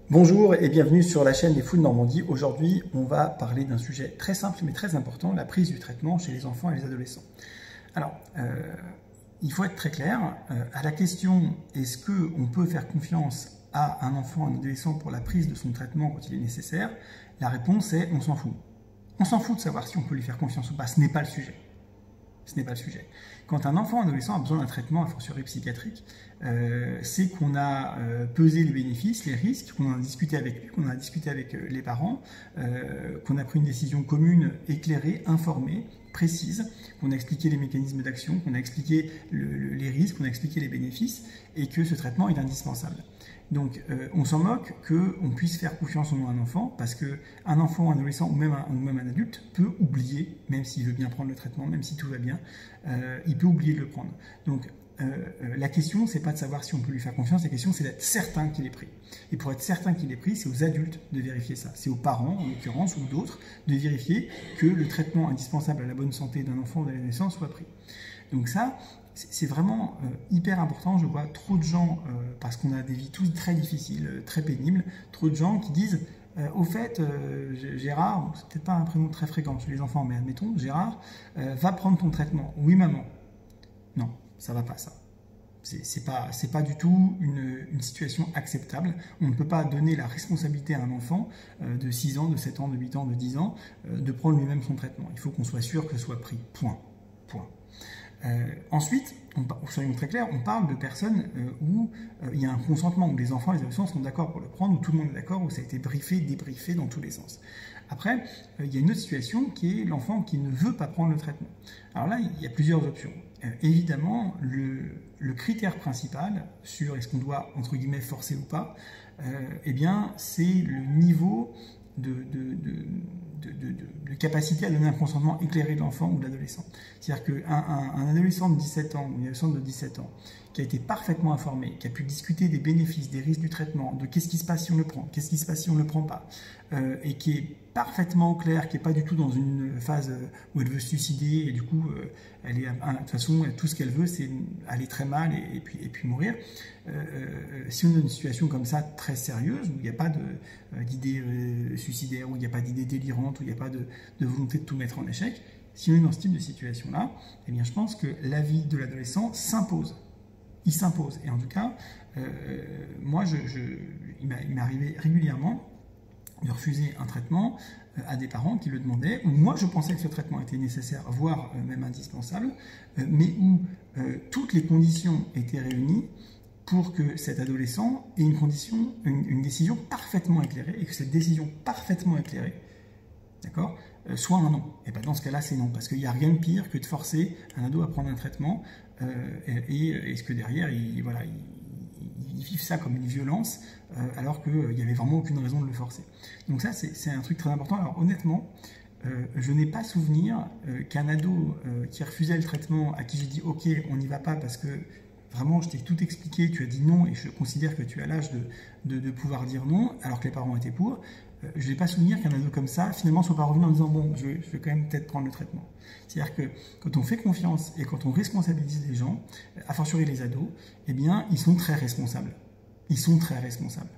Bonjour et bienvenue sur la chaîne des Fous de Normandie. Aujourd'hui, on va parler d'un sujet très simple mais très important, la prise du traitement chez les enfants et les adolescents. Alors, il faut être très clair, à la question est-ce qu'on peut faire confiance à un enfant, un adolescent pour la prise de son traitement quand il est nécessaire, la réponse est on s'en fout. On s'en fout de savoir si on peut lui faire confiance ou pas, ce n'est pas le sujet. Ce n'est pas le sujet. Quand un enfant, un adolescent a besoin d'un traitement, a fortiori psychiatrique, c'est qu'on a pesé les bénéfices, les risques, qu'on en a discuté avec lui, qu'on a discuté avec les parents, qu'on a pris une décision commune, éclairée, informée, précise, qu'on a expliqué les mécanismes d'action, qu'on a expliqué les risques, qu'on a expliqué les bénéfices, et que ce traitement est indispensable. Donc, on s'en moque qu'on puisse faire confiance en un enfant, parce qu'un enfant, un adolescent ou même un adulte peut oublier, même s'il veut bien prendre le traitement, même si tout va bien, il peut oublier de le prendre. Donc, la question, c'est pas de savoir si on peut lui faire confiance, la question, c'est d'être certain qu'il est pris. Et pour être certain qu'il est pris, c'est aux adultes de vérifier ça. C'est aux parents, en l'occurrence, ou d'autres, de vérifier que le traitement indispensable à la bonne santé d'un enfant ou d'un adolescent soit pris. Donc ça, c'est vraiment hyper important. Je vois trop de gens, parce qu'on a des vies tous très difficiles, très pénibles, trop de gens qui disent au fait, Gérard, c'est peut-être pas un prénom très fréquent chez les enfants, mais admettons, Gérard, va prendre ton traitement. Oui, maman. Non, ça va pas, ça. C'est pas du tout une situation acceptable. On ne peut pas donner la responsabilité à un enfant de 6 ans, de 7 ans, de 8 ans, de 10 ans, de prendre lui-même son traitement. Il faut qu'on soit sûr que ce soit pris. Point. Point. Ensuite, soyons très clairs, on parle de personnes où il y a un consentement, où les enfants et les adolescents sont d'accord pour le prendre, où tout le monde est d'accord, où ça a été briefé, débriefé dans tous les sens. Après, il y a une autre situation qui est l'enfant qui ne veut pas prendre le traitement. Alors là, il y a plusieurs options. Évidemment, le critère principal sur est-ce qu'on doit, entre guillemets, forcer ou pas, eh bien, c'est le niveau de capacité à donner un consentement éclairé de l'enfant ou de l'adolescent. C'est-à-dire qu'un adolescent de 17 ans ou une adolescente de 17 ans qui a été parfaitement informé, qui a pu discuter des bénéfices, des risques du traitement, de qu'est-ce qui se passe si on le prend, qu'est-ce qui se passe si on ne le prend pas, et qui est parfaitement au clair, qui n'est pas du tout dans une phase où elle veut se suicider, et du coup, elle est, de toute façon, tout ce qu'elle veut, c'est aller très mal et puis mourir. Si on a une situation comme ça, très sérieuse, où il n'y a pas d'idée suicidaire, où il n'y a pas d'idée délirante, où il n'y a pas de volonté de tout mettre en échec, si on est dans ce type de situation-là, eh bien, je pense que l'avis de l'adolescent s'impose. Il s'impose. Et en tout cas, moi, il m'est arrivé régulièrement de refuser un traitement à des parents qui le demandaient, où moi je pensais que ce traitement était nécessaire, voire même indispensable, mais où toutes les conditions étaient réunies pour que cet adolescent ait une décision parfaitement éclairée, et que cette décision parfaitement éclairée, d'accord, soit un non. Et bien dans ce cas-là, c'est non, parce qu'il n'y a rien de pire que de forcer un ado à prendre un traitement, et ce que derrière, ils vivent ça comme une violence, alors qu'il n'y avait vraiment aucune raison de le forcer. Donc ça, c'est un truc très important. Alors honnêtement, je n'ai pas souvenir qu'un ado qui refusait le traitement, à qui j'ai dit « Ok, on n'y va pas parce que vraiment, je t'ai tout expliqué, tu as dit non et je considère que tu as l'âge de pouvoir dire non, alors que les parents étaient pour », je n'ai pas souvenir qu'un ado comme ça, finalement, soit pas revenu en disant « Bon, je vais quand même peut-être prendre le traitement ». C'est-à-dire que quand on fait confiance et quand on responsabilise les gens, a fortiori les ados, eh bien, ils sont très responsables. Ils sont très responsables.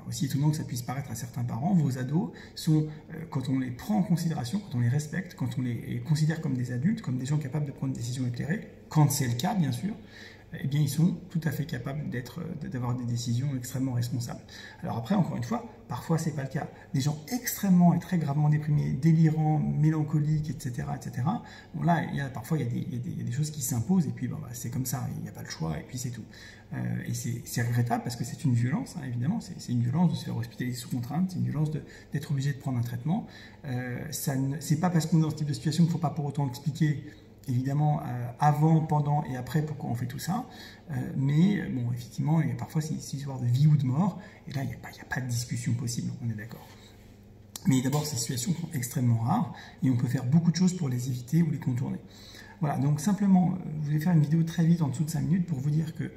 Aussi étonnant que ça puisse paraître à certains parents, vos ados sont, quand on les prend en considération, quand on les respecte, quand on les considère comme des adultes, comme des gens capables de prendre des décisions éclairées, quand c'est le cas, bien sûr, eh bien, ils sont tout à fait capables d'avoir des décisions extrêmement responsables. Alors après, encore une fois, parfois, c'est pas le cas. Des gens extrêmement et très gravement déprimés, délirants, mélancoliques, etc., etc. Bon, là, parfois, il y a des choses qui s'imposent, et puis bon, bah, c'est comme ça, il n'y a pas le choix, et puis c'est tout. Et c'est regrettable, parce que c'est une violence, hein, évidemment, c'est une violence de se faire hospitaliser sous contrainte, c'est une violence d'être obligé de prendre un traitement. C'est pas parce qu'on est dans ce type de situation qu'il ne faut pas pour autant expliquer évidemment avant, pendant et après pourquoi on fait tout ça, mais bon, effectivement, il y a parfois c'est une histoire de vie ou de mort, et là il n'y a pas de discussion possible, on est d'accord. Mais d'abord, ces situations sont extrêmement rares, et on peut faire beaucoup de choses pour les éviter ou les contourner. Voilà, donc simplement, je vais faire une vidéo très vite, en dessous de 5 minutes, pour vous dire que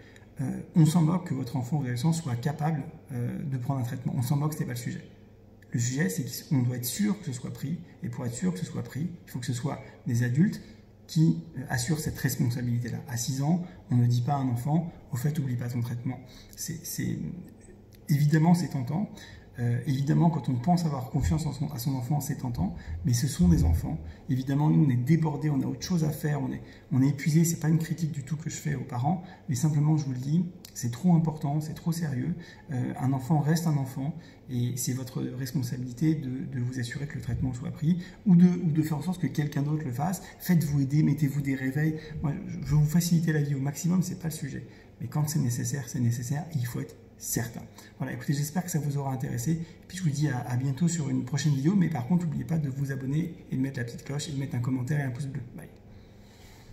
on s'en moque que votre enfant ou adolescent soit capable de prendre un traitement, on s'en moque, ce n'est pas le sujet. Le sujet, c'est qu'on doit être sûr que ce soit pris, et pour être sûr que ce soit pris, il faut que ce soit des adultes qui assure cette responsabilité-là. À 6 ans, on ne dit pas à un enfant, au fait, oublie pas ton traitement. évidemment, c'est tentant. Évidemment, quand on pense avoir confiance à son enfant, c'est tentant, mais ce sont des enfants. Évidemment, nous, on est débordés, on a autre chose à faire, on est épuisé. C'est pas une critique du tout que je fais aux parents, mais simplement, je vous le dis, c'est trop important, c'est trop sérieux. Un enfant reste un enfant, et c'est votre responsabilité de vous assurer que le traitement soit pris, ou de faire en sorte que quelqu'un d'autre le fasse. Faites-vous aider, mettez-vous des réveils. Moi, je veux vous faciliter la vie au maximum, c'est pas le sujet. Mais quand c'est nécessaire, et il faut être certain. Voilà, écoutez, j'espère que ça vous aura intéressé. Et puis je vous dis à bientôt sur une prochaine vidéo. Mais par contre, n'oubliez pas de vous abonner et de mettre la petite cloche et de mettre un commentaire et un pouce bleu. Bye.